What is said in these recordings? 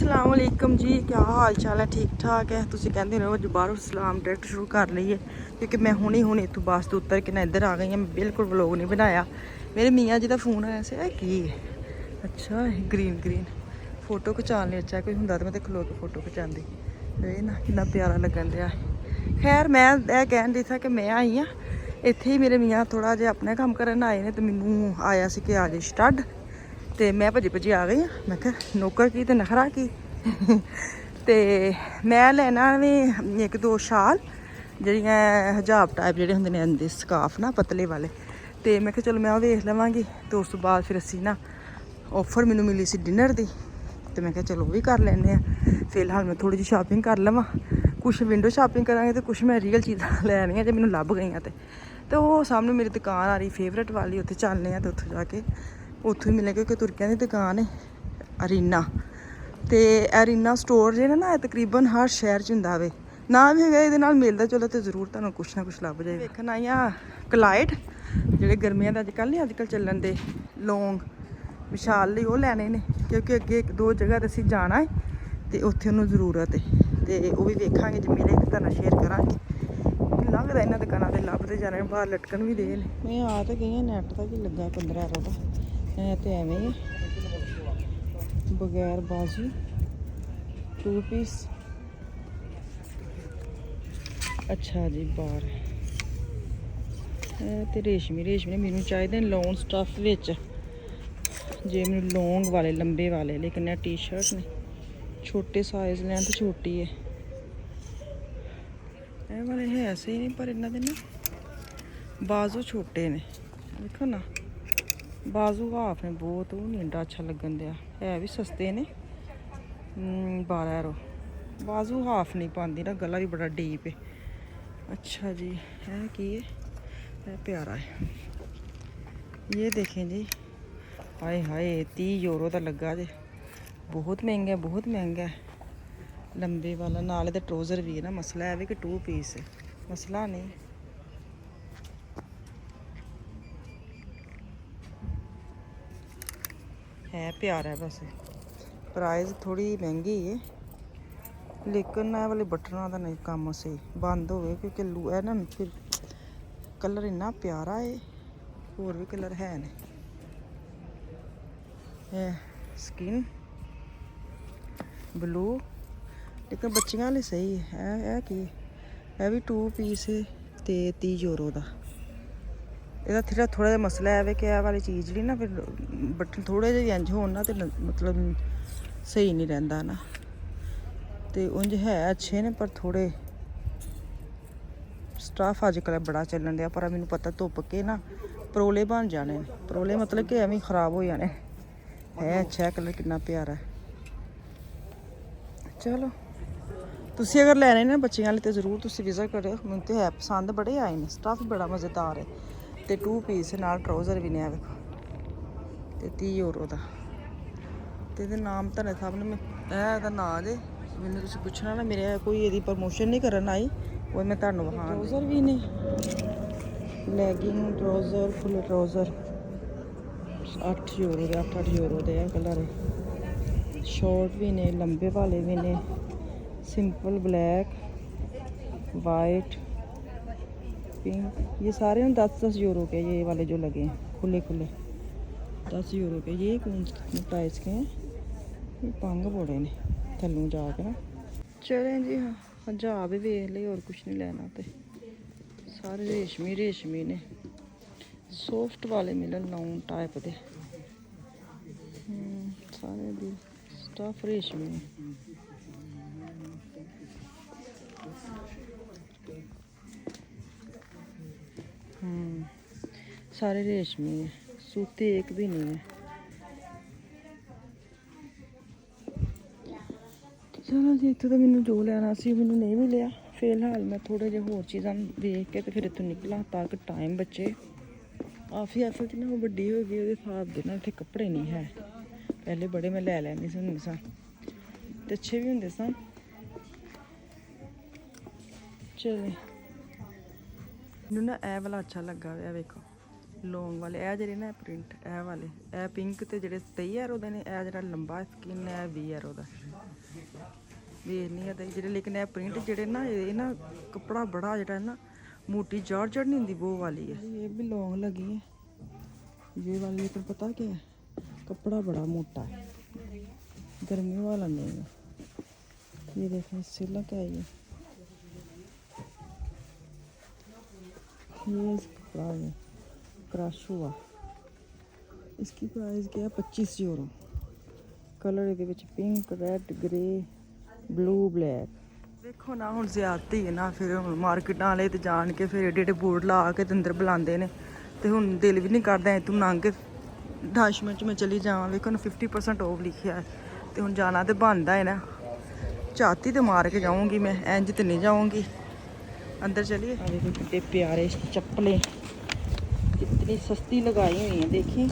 अस्सलाम वालेकुम जी, क्या हाल चाल है? ठीक ठाक है। तुसी कहते हो अज बाहरों सलाम डायरेक्ट शुरू कर लीए क्योंकि मैं हुणे इतों बस तो उतर के ना इधर आ गई हूँ। मैं बिल्कुल व्लॉग नहीं बनाया। मेरे मियाँ जी का फोन आया से की अच्छा ग्रीन ग्रीन फोटो खिचाने अच्छा कोई होंदा तो मैं खलो के फोटो खिचाती। ये ना कितना प्यारा लगन दिया। खैर मैं यह कहन दी था कि मैं आई हाँ इत्थे ही मेरे मियाँ थोड़ा जिहा अपना काम करन आए ने तो मैनू आया सी कि आ जाए स्टड ਤੇ ਮੈਂ ਭੱਜੀ ਭੱਜੀ ਆ ਗਈ ਮੈਂ ਕਿਹਾ ਨੌਕਰ ਕੀ ਤੇ ਨਖਰਾ ਕੀ ਤੇ ਮੈਂ ਲੈਣਾ ਵੀ ਇੱਕ ਦੋ ਸ਼ਾਲ ਜਿਹੜੀਆਂ ਹਜਾਬ ਟਾਈਪ ਜਿਹੜੇ ਹੁੰਦੇ ਨੇ ਅੰਦੇ ਸਕਾਫ ਨਾ ਪਤਲੇ ਵਾਲੇ ਤੇ ਮੈਂ ਕਿਹਾ ਚਲੋ ਮੈਂ ਉਹ ਵੇਖ ਲਵਾਂਗੀ ਤੇ ਉਸ ਤੋਂ ਬਾਅਦ ਫਿਰ ਅਸੀਂ ਨਾ ਆਫਰ ਮੈਨੂੰ ਮਿਲੀ ਸੀ ਡਿਨਰ ਦੀ ਤੇ ਮੈਂ ਕਿਹਾ ਚਲੋ ਉਹ ਵੀ ਕਰ ਲੈਂਦੇ ਆ। ਫਿਲਹਾਲ ਮੈਂ ਥੋੜੀ ਜਿਹੀ ਸ਼ਾਪਿੰਗ ਕਰ ਲਵਾਂ, ਕੁਛ ਵਿੰਡੋ ਸ਼ਾਪਿੰਗ ਕਰਾਂਗੇ ਤੇ ਕੁਛ ਮੈਂ ਰੀਅਲ ਚੀਜ਼ਾਂ ਲੈਣੀਆਂ ਜੇ ਮੈਨੂੰ ਲੱਭ ਗਈਆਂ ਤੇ ਉਹ ਸਾਹਮਣੇ ਮੇਰੀ ਦੁਕਾਨ ਆ ਰਹੀ ਫੇਵਰੇਟ ਵਾਲੀ, ਉੱਥੇ ਚੱਲਦੇ ਆ ਤੇ ਉੱਥੇ ਜਾ ਕੇ ਉੱਥੋਂ ਹੀ ਮਿਲੇਗਾ ਕਿ ਤੁਰਕਿਆਂ ਦੀ ਦੁਕਾਨ ਹੈ ਅਰੀਨਾ ਤੇ ਅਰੀਨਾ ਸਟੋਰ ਜਿਹੜਾ ਨਾ ਤਕਰੀਬਨ ਹਰ ਸ਼ਹਿਰ 'ਚ ਹੁੰਦਾ ਵੇ ਨਾ ਵੀ ਹੈਗਾ ਇਹਦੇ ਨਾਲ ਮਿਲਦਾ ਚਲੋ ਤੇ ਜ਼ਰੂਰ ਤੁਹਾਨੂੰ ਕੁਛ ਨਾ ਕੁਛ ਲੱਭ ਜਾਏ। ਵੇਖਣ ਆਈ ਆ ਕਲਾਈਡ ਜਿਹੜੇ ਗਰਮੀਆਂ ਦਾ ਅੱਜ ਕੱਲ੍ਹ ਚੱਲਣ ਦੇ ਲੌਂਗ ਵਿਸ਼ਾਲ ਲਈ ਉਹ ਲੈਣੇ ਨੇ ਕਿਉਂਕਿ ਅੱਗੇ ਇੱਕ ਦੋ ਜਗ੍ਹਾ ਤੇ ਅਸੀਂ ਜਾਣਾ ਹੈ ਤੇ ਉੱਥੇ ਉਹਨੂੰ ਜ਼ਰੂਰਤ ਹੈ ਤੇ ਉਹ ਵੀ ਵੇਖਾਂਗੇ ਜੇ ਮਿਲੇ ਤਾਂ ਤੁਹਾਨੂੰ ਸ਼ੇਅਰ ਕਰਾਂਗੇ। ਲੱਗਦਾ ਇਹਨਾਂ ਦੁਕਾਨਾਂ ਤੇ ਲੱਭਦੇ ਜਾਣੇ ਬਾਹਰ ਲਟਕਣ ਵੀ ਦੇ ਨੇ। ਮੈਂ ਆ ਤਾਂ ਗਈ ਹਾਂ ਨੈਟ ਦਾ ਕੀ ਲੱਗਾ 15 ਦਾ ਇਹ ਤੇ ਐਵੇਂ ਹੀ ਬਗੈਰ ਬਾਜ਼ੂ 2 ਪੀਸ ਅੱਛਾ ਜੀ ਬਾਹਰ ਇਹ ਤੇ ਰੇਸ਼ਮੀ ਨੇ ਮੈਨੂੰ ਚਾਹੀਦੇ ਨੇ ਲੌਂਗ ਸਟਫ ਵਿੱਚ ਜੇ ਮੈਨੂੰ ਲੌਂਗ ਵਾਲੇ ਲੰਬੇ ਵਾਲੇ ਲੇਕਿਨ ਇਹ ਟੀ-ਸ਼ਰਟ ਨੇ ਛੋਟੇ ਸਾਈਜ਼ ਲੈਣ ਤੇ ਛੋਟੀ ਹੈ ਇਹ ਵਾਲੇ ਹੈ ਐਸੇ ਹੀ ਨਹੀਂ ਪਰ ਇਹਨਾਂ ਦੇ ਨਾ ਬਾਜ਼ੂ ਛੋਟੇ ਨੇ ਦੇਖੋ ਨਾ ਬਾਜ਼ੂ ਹਾਫ ਨੇ ਬਹੁਤ ਉਹ ਨਹੀਂ ਇੰਨਾ ਅੱਛਾ ਲੱਗਣ ਦਿਆ ਹੈ ਵੀ ਸਸਤੇ ਨੇ 12 ਯੂਰੋ ਬਾਜ਼ੂ ਹਾਫ ਨਹੀਂ ਪਾਉਂਦੀ ਨਾ ਗਲਾ ਵੀ ਬੜਾ ਡੀਪ ਹੈ। अच्छा जी है कि है प्यारा है ये देखें जी हाय हाय 30 यूरो का लगा जे बहुत महंगा है लंबे वाला नाल ते ट्राउज़र भी है ना मसला है कि 2 पीस है मसला नहीं है प्यारा है बस प्राइस थोड़ी महंगी है लेकिन ਇਹ ਵਾਲੇ ਬਟਨਾਂ ਦਾ ਨਹੀਂ ਕੰਮ ਸਹੀ ਬੰਦ ਹੋਵੇ ਕਿਉਂਕਿ ਇਹ ਨਾ ਫਿਰ ਕਲਰ ਇੰਨਾ ਪਿਆਰਾ ਹੈ ਹੋਰ ਵੀ ਕਲਰ ਹੈ ਨੇ ਇਹ ਸਕਿਨ ਬਲੂ ਲੇਕਿਨ ਬੱਚਿਆਂ ਲਈ ਸਹੀ ਹੈ ਇਹ ਕੀ ਇਹ ਵੀ 2 ਪੀਸ ਤੇ 30 ਯੂਰੋ ਦਾ। ਇਹਦਾ ਥੋੜਾ ਜਿਹਾ ਮਸਲਾ ਹੈ ਕਿ ਇਹ ਵਾਲੀ ਚੀਜ਼ ਜਿਹੜੀ ਨਾ ਫਿਰ ਬਟਨ ਥੋੜੇ ਜਿਹੇ ਇੰਝ ਹੋਣ ਨਾ ਤੇ ਮਤਲਬ ਸਹੀ ਨਹੀਂ ਰਹਿੰਦਾ ਨਾ ਤੇ ਉਂਝ ਹੈ ਅੱਛੇ ਨੇ ਪਰ ਥੋੜੇ ਸਟਾਫ ਅੱਜ ਕੱਲ੍ਹ ਬੜਾ ਚੱਲਣ ਡਿਆ ਪਰ ਮੈਨੂੰ ਪਤਾ ਧੁੱਪ ਕੇ ਨਾ ਪਰੋਲੇ ਬਣ ਜਾਣੇ ਨੇ ਪਰੋਲੇ ਮਤਲਬ ਕਿ ਐਵੇਂ ਖਰਾਬ ਹੋ ਜਾਣੇ ਹੈ। ਅੱਛਾ ਕਲਰ ਕਿੰਨਾ ਪਿਆਰਾ ਚਲੋ ਤੁਸੀਂ ਅਗਰ ਲੈਣੇ ਨੇ ਬੱਚਿਆਂ ਲਈ ਤਾਂ ਜ਼ਰੂਰ ਤੁਸੀਂ ਵਿਜ਼ਿਟ ਕਰਿਓ। ਮੈਨੂੰ ਤੇ ਹੈ ਪਸੰਦ ਬੜੇ ਆਏ ਨੇ ਸਟਾਫ ਬੜਾ ਮਜ਼ੇਦਾਰ ਹੈ ਤੇ 2 ਪੀਸ ਨਾਲ ਟਰਾਊਜ਼ਰ ਵੀ ਨੇ ਵੇਖੋ ਤੇ 30 ਯੂਰੋ ਦਾ ਤੇ ਇਹਦੇ ਨਾਮ ਤਾਂ ਸਭ ਨੂੰ ਇਹਦਾ ਨਾਂ ਜੇ ਮੈਨੂੰ ਤੁਸੀਂ ਪੁੱਛਣਾ ਨਾ ਮੇਰੇ ਕੋਈ ਇਹਦੀ ਪ੍ਰਮੋਸ਼ਨ ਨਹੀਂ ਕਰਨ ਆਈ ਉਹ ਮੈਂ ਤੁਹਾਨੂੰ ਵਿਖਾ ਟਰਾਊਜ਼ਰ ਵੀ ਨੇ ਲੈਗਿੰਗ ਟਰਾਊਜ਼ਰ ਫੁੱਲ ਟਰਾਊਜ਼ਰ 8 ਯੂਰੋ ਦੇ 8 ਯੂਰੋ ਦੇ ਆ ਕਲਰ शॉर्ट भी ने लंबे वाले भी ने सिंपल ब्लैक वाइट पिंक ये सारे 10-10 यूरो के ये वाले जो लगे हैं खुले 10 यूरो के। ये कौन से प्राइस के हैं ये पंग बड़े ने थल्लों जाके ना चलें जी हाँ हजाब भी वेख ले और कुछ नहीं लेना तो सारे रेशमी ने सॉफ्ट वाले मिलन लाउन टाइप के सारे भी स्टफ रेशमी सारे रेशमी है सूती एक भी नहीं है। चलो जी इतों तो मैंने जो लेना सी मैंने नहीं मिलिया। फिलहाल मैं थोड़े जे होर चीज़ां देख के तो फिर इतों निकला ताकि टाइम बचे। आफी कि ना वो बड़ी हो गई वो हिसाब के ना इतने कपड़े नहीं है पहले बड़े मैं ले लैंदी सी ते अच्छे भी होंदे सन। चले मैनू ना ए वाला अच्छा लगा हुआ वेखो लॉन्ग वाले ए जेह्ड़े ना प्रिंट ए वाले ए पिंक ते जेह्ड़े 23 यूरो दे ने ए जेह्ड़ा लंबा स्किन है 20 यूरो दा ਵੇਖਨੀ ਆ ਤੇ ਜਿਹੜੇ ਲੇਕਿਨ ਇਹ ਪ੍ਰਿੰਟ ਜਿਹੜੇ ਨਾ ਇਹ ਨਾ ਕੱਪੜਾ ਬੜਾ ਜਿਹੜਾ ਨਾ मोटी जॉर्जेट नहीं होती वो वाली है। ये भी लॉन्ग लगी है ये वाली, लेकिन पता क्या है कपड़ा बड़ा मोटा है, गर्मी वाला नहीं है। ये देखें सिला क्या है ये कपड़ा है क्रश हुआ। इसकी प्राइस क्या है 25 यूरो। कलर ये pink red grey blue black. देखो ना हुण ज़्यादती है ना, फिर मार्केटां वाले ते जान के फिर एडे एडे बोर्ड ला के ते अंदर बुलांदे ने ते हुण दिल भी नहीं करदा इत्थों लंघ के 10 मिनट में चली जावां। वेखो ना 50% ऑफ लिखिया है ते हुण जाना ते बनदा है ना, झाती ते मार के जाऊंगी मैं, इंज ते नहीं जाऊंगी। अंदर चलिए। देखो कितने प्यारे चप्पलें कितनी सस्ती लगाई हुई हैं, देखिए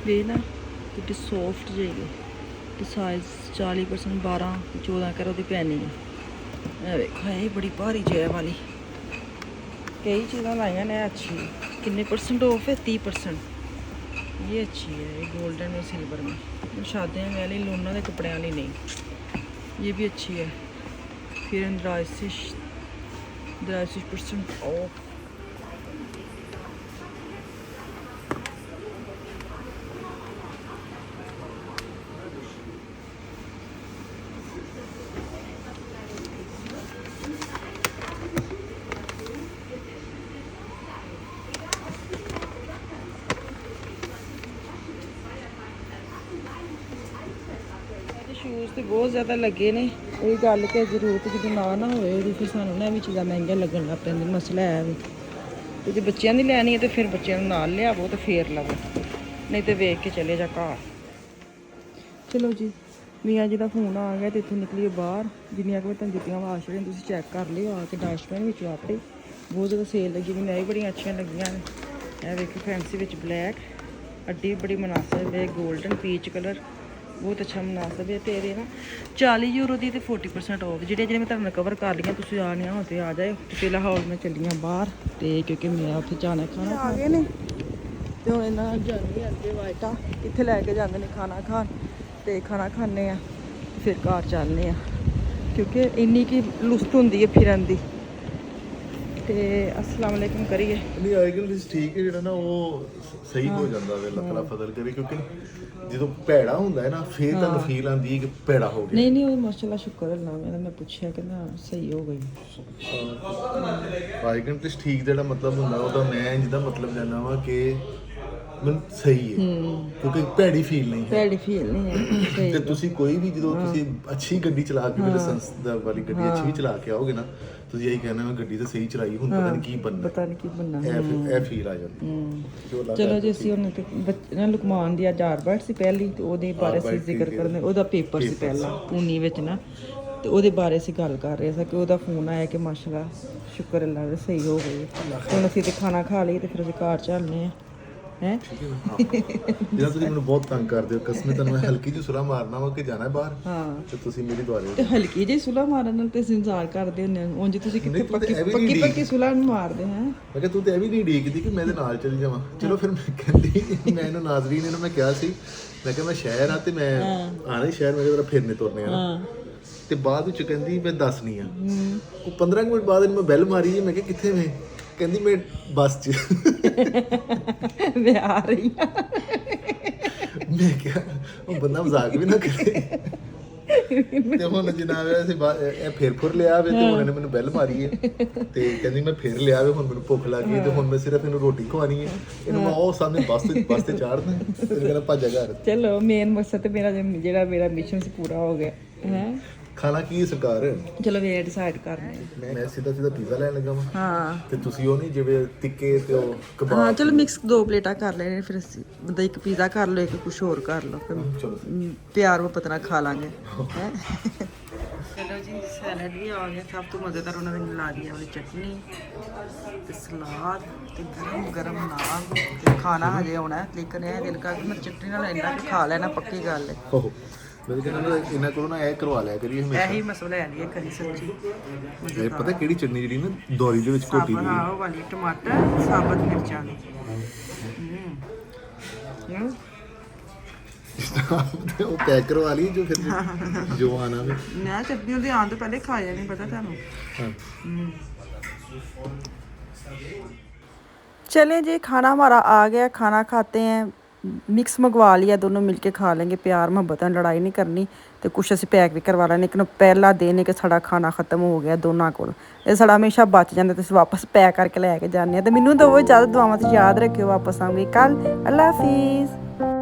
ये ना कितनी सॉफ्ट जेगी तो साइज 40% 12-14 करो दी पैनी है। देखो ये बड़ी भारी जय वाली, कई चीज़ें लाइया ने अच्छी। कितने परसेंट ऑफ है? 30%। ये अच्छी है, ये गोल्डन और सिल्वर में, शादियों वाली लोना के कपड़े वाली नहीं। ये भी अच्छी है। फिर 83% ऑफ। शूज़ तो बहुत ज़्यादा लगे ने, कोई गल कि जरूरत जो ना होए फिर सानू ना भी चीज़ां महंगियां लगन लग पैंदियां, मसला है भी। तो जो बच्चों की लैनी है तो फिर बच्चों नाल लियावो तो फिर लवो, नहीं तो वेख के चले जा घर। चलो जी मियाँ जी का फोन आ गया तो इतों निकलीए बाहर। जिन्नियां कि मैं तुम जुत्तियां वाश रही तुम चैक कर लियो आके डस्टबिन में आपे। बहुत ज़्यादा सेल लगी, मैंने ये बड़ियां अच्छियां लगियां ने। वेखो फैंसी विच ब्लैक, अड्डी बड़ी मुनासिब है, गोल्डन पीच कलर बहुत अच्छा मुनासिब है। तेरे ना 40 यूरो की 40% ऑफ। जेह्ड़े मैं तुहानू कवर कर लियां, तुसीं आने हो तो आ जाए। फिलहाल मैं चली हाँ बाहर तो क्योंकि मैं उत्थे जाना खाना आ गए ने तो हुण इन्हां जानी अगे वाइटा कित्थे लैके जांदे ने खाना खान ते खाना खाने आ फिर घर चलने आ, क्योंकि इन्नी की लुस्त हुंदी है फिरन दी। ਤੇ अस्सलाम वालेकुम करिए नहीं आएगल लिस्ट ठीक है ਜਿਹੜਾ ਨਾ ਉਹ ਸਹੀ ਹੋ ਜਾਂਦਾ ਵੇ ਲੱਕੜਾ ਫਜ਼ਲ ਕਰੇ, ਕਿਉਂਕਿ ਜਦੋਂ ਭੈੜਾ ਹੁੰਦਾ ਹੈ ਨਾ ਫਿਰ ਤੁਹਾਨੂੰ ਫੀਲ ਆਂਦੀ ਹੈ ਕਿ ਭੈੜਾ ਹੋ ਗਿਆ। ਨਹੀਂ ਨਹੀਂ ਉਹ ਮਾਸ਼ਾਅੱਲਾ ਸ਼ੁਕਰ ਅੱਲਾਹ ਮੈਂ ਪੁੱਛਿਆ ਕਿ ਨਾ ਸਹੀ ਹੋ ਗਈ। ਆਏਗਲ ਲਿਸਟ ਠੀਕ ਜਿਹੜਾ ਮਤਲਬ ਹੁੰਦਾ ਉਹਦਾ ਮੈਂ ਜਿਹਦਾ ਮਤਲਬ ਜਾਣਾ ਵਾ ਕਿ ਮੈਂ ਸਹੀ ਹੈ, ਕਿਉਂਕਿ ਭੈੜੀ ਫੀਲ ਨਹੀਂ ਹੈ। ਭੈੜੀ ਫੀਲ ਨਹੀਂ ਹੈ ਸਹੀ। ਤੇ ਤੁਸੀਂ ਕੋਈ ਵੀ ਜਦੋਂ ਤੁਸੀਂ ਅੱਛੀ ਗੱਡੀ ਚਲਾ ਕੇ ਲਾਇਸੈਂਸ ਦਾ ਵਾਲੀ ਗੱਡੀ ਅੱਛੀ ਵੀ ਚਲਾ ਕੇ ਆਓਗੇ ਨਾ, ਤੁਸੀਂ ਇਹੀ ਕਹਿਣਾ ਮੈਂ ਗੱਡੀ ਤਾਂ ਸਹੀ ਚਲਾਈ, ਹੁਣ ਪਤਾ ਨਹੀਂ ਕੀ ਬਣਨਾ, ਪਤਾ ਨਹੀਂ ਕੀ ਬਣਨਾ, ਇਹ ਫੀਲ ਆ ਜਾਂਦੀ। ਚਲੋ ਜੀ ਅਸੀਂ ਉਹਨੇ ਤੇ ਨਾ ਲੁਕਮਾਨ ਦੀ ਆਜ਼ਾਰ ਬੈਠ ਸੀ ਪਹਿਲੀ ਤੇ ਉਹਦੇ ਬਾਰੇ ਅਸੀਂ ਜ਼ਿਕਰ ਕਰਨੇ, ਉਹਦਾ ਪੇਪਰ ਸੀ ਪਹਿਲਾਂ ਪੂਨੀ ਵਿੱਚ ਨਾ, ਤੇ ਉਹਦੇ ਬਾਰੇ ਅਸੀਂ ਗੱਲ ਕਰ ਰਹੇ ਸੀ ਕਿ ਉਹਦਾ ਫੋਨ ਆਇਆ ਕਿ ਮਾਸ਼ਾਅੱਲਾ ਸ਼ੁਕਰ ਅੱਲਾਹ ਦਾ ਸਹੀ ਹੋ ਗਈ। ਹੁਣ ਅਸੀਂ ਤੇ ਖਾਣਾ ਖਾ ਲਈ ਤੇ ਫਿਰ ਅਸੀਂ ਘਰ ਚੱਲਨੇ ਆ ਹੈ। ਜਿਹੜਾ ਤੁਸੀਂ ਮੈਨੂੰ ਬਹੁਤ ਤੰਗ ਕਰਦੇ ਹੋ, ਕਸਮੇ ਤੁਹਾਨੂੰ ਹਲਕੀ ਜਿਹੀ ਸੁਲਾ ਮਾਰਨਾ ਵਾ ਕਿ ਜਾਣਾ ਬਾਹਰ, ਹਾਂ ਤੇ ਤੁਸੀਂ ਮੇਰੀ ਦੁਆਰੇ ਤੇ ਹਲਕੀ ਜਿਹੀ ਸੁਲਾ ਮਾਰਨ ਨਾਲ ਤੇ ਇੰਤਜ਼ਾਰ ਕਰਦੇ ਹੁੰਦੇ ਹੋ, ਉਂਝ ਤੁਸੀਂ ਕਿੱਥੇ ਪੱਕੀ ਸੁਲਾ ਨੂੰ ਮਾਰਦੇ ਹੈ। ਮੈਂ ਕਿਹਾ ਤੂੰ ਤੇ ਇਹ ਵੀ ਨਹੀਂ ਡੀਕਦੀ ਕਿ ਮੈਂ ਇਹਦੇ ਨਾਲ ਚਲੀ ਜਾਵਾਂ। ਚਲੋ ਫਿਰ ਮੈਂ ਕਹਿੰਦੀ, ਮੈਂ ਇਹਨੂੰ ਨਾਜ਼ਰੀਨ ਇਹਨੂੰ ਮੈਂ ਕਿਹਾ ਸੀ, ਮੈਂ ਕਿਹਾ ਮੈਂ ਸ਼ਹਿਰ ਆ ਤੇ ਮੈਂ ਆਣਾ ਹੀ ਸ਼ਹਿਰ, ਮੈਂ ਕਿਹਾ ਫਿਰਨੇ ਤੁਰਨੇ ਆ ਤੇ ਬਾਅਦ ਵਿੱਚ ਕਹਿੰਦੀ ਮੈਂ ਦੱਸਣੀ ਆ। ਉਹ 15 ਮਿੰਟ ਬਾਅਦ ਇਹਨੂੰ ਮੈਂ ਬੈਲ ਮਾਰੀ, ਮੈਂ ਕਿਹਾ ਕਿੱਥੇ ਮੈਂ, ਕਹਿੰਦੀ ਮੈਂ ਬੱਸ 'ਚ ਮੈਂ ਆ ਰਹੀ ਹਾਂ। ਮੈਂ ਕਿਹਾ ਉਹ ਬੰਦਾ ਮਜ਼ਾਕ ਵੀ ਨਾ ਕਰੇ। ਤੇ ਹੁਣ ਜਨਾਬ ਅਸੀਂ ਇਹ ਫਿਰ ਲਿਆ ਵੇ ਤੇ ਹੁਣ ਇਹਨੇ ਮੈਨੂੰ ਬੈਲ ਮਾਰੀ ਹੈ ਤੇ ਕਹਿੰਦੀ ਮੈਂ ਫਿਰ ਲਿਆ ਵੇ, ਹੁਣ ਮੈਨੂੰ ਭੁੱਖ ਲੱਗ ਗਈ ਤੇ ਹੁਣ ਮੈਂ ਸਿਰਫ ਇਹਨੂੰ ਰੋਟੀ ਖਵਾਣੀ ਹੈ, ਇਹਨੂੰ ਮੈਂ ਉਹ ਸਾਹਮਣੇ ਬੱਸ ਤੇ ਚਾੜਨਾ ਤੇ ਕਹਿੰਦਾ ਭੱਜਾ ਘਰ। ਚਲੋ ਮੇਨ ਮਕਸਦ ਤੇ ਜਿਹੜਾ ਮੇਰਾ ਮਿਸ਼ਨ ਸੀ ਪੂਰਾ ਹੋ ਗਿਆ ਹੈ। ਖਾਣਾ ਕੀ ਹੈ ਸਰਕਾਰ? ਚਲੋ ਵੇ ਡਿਸਾਈਡ ਕਰਨੇ ਮੈਂ ਸਿੱਧਾ ਪੀਜ਼ਾ ਲੈਣ ਲੱਗਾ ਵਾਂ। ਹਾਂ ਤੇ ਤੁਸੀਂ ਉਹ ਨਹੀਂ ਜਿਵੇਂ ਟਿੱਕੇ ਤੇ ਉਹ ਕਬਾਬ। ਹਾਂ ਚਲੋ ਮਿਕਸ 2 ਪਲੇਟਾਂ ਕਰ ਲੈਣੇ, ਫਿਰ ਅਸੀਂ ਬੰਦਾ ਇੱਕ ਪੀਜ਼ਾ ਕਰ ਲਓ, ਇੱਕ ਕੁਝ ਹੋਰ ਕਰ ਲਓ, ਫਿਰ ਚਲੋ ਪਿਆਰ ਮੁਹੱਬਤ ਨਾਲ ਖਾ ਲਾਂਗੇ ਹੈ। ਚਲੋ ਜੀ ਸੈਲਡ ਵੀ ਆ ਗਿਆ, ਸਭ ਤੋਂ ਮਜ਼ੇਦਾਰ ਉਹਨਾਂ ਨੇ ਲਾ ਦਿੱਤੀ ਵਾਲੀ ਚਟਨੀ ਤੇ ਸਲਾਦ ਤੇ ਗਰਮ ਗਰਮ ਨਾਨ ਤੇ ਖਾਣਾ ਹਜੇ ਆਉਣਾ, ਲੇਕਿਨ ਇਹ ਦਿਲ ਕਰ ਮੈਂ ਚਟਨੀ ਨਾਲ ਇੰਨਾ ਕੁ ਖਾ ਲੈਣਾ, ਪੱਕੀ ਗੱਲ ਹੈ। ਮੈਂ ਕਹਿੰਦਾ ਇਹਨਾਂ ਕੋਲੋਂ ਨਾ ਇਹ ਕਰਵਾ ਲਿਆ ਕਰੀਏ ਹਮੇਸ਼ਾ। ਇਹੀ ਮਸਲਾ ਲੈ ਲਈਏ ਕਰੀ ਸਬਜ਼ੀ ਇਹ ਪਤਾ ਕਿਹੜੀ ਚਟਨੀ ਜਿਹੜੀ ਨਾ ਦੌਰੀ ਦੇ ਵਿੱਚ ਘੋਟੀ ਸਾਬਤ, ਦੀ ਹਾਂ ਉਹ ਵਾਲੀ ਟਮਾਟਰ ਸਾਬਤ ਮਿਰਚਾਂ ਦੀ। ਉਹ ਪੈਕ ਕਰਵਾ ਲਈ ਜੋ ਫਿਰ ਜੋ ਆਣਾ ਵੀ। ਮੈਂ ਚਟਨੀ ਉਹਦੇ ਆਉਣ ਤੋਂ ਪਹਿਲੇ ਖਾ ਜਾਣੀ, ਪਤਾ ਤੁਹਾਨੂੰ। ਹਾਂ चले जी, खाना हमारा आ गया, खाना खाते हैं। मिक्स मंगवा लिया, दोनों मिलके खा लेंगे, प्यार मोहब्बत नाल, लड़ाई नहीं करनी। तो कुछ असीं पैक भी करवा लें, लेकिन पहला दिन है कि साड़ा खाना खत्म हो गया दोनों कोल। ये साड़ा हमेशा बच जाता, तो वापस पैक करके लैके जाने। तो मैनूं दो इजाजत, दुआवां 'ਚ याद रखियो, वापस आऊँगी कल। अल्लाह हाफिज़।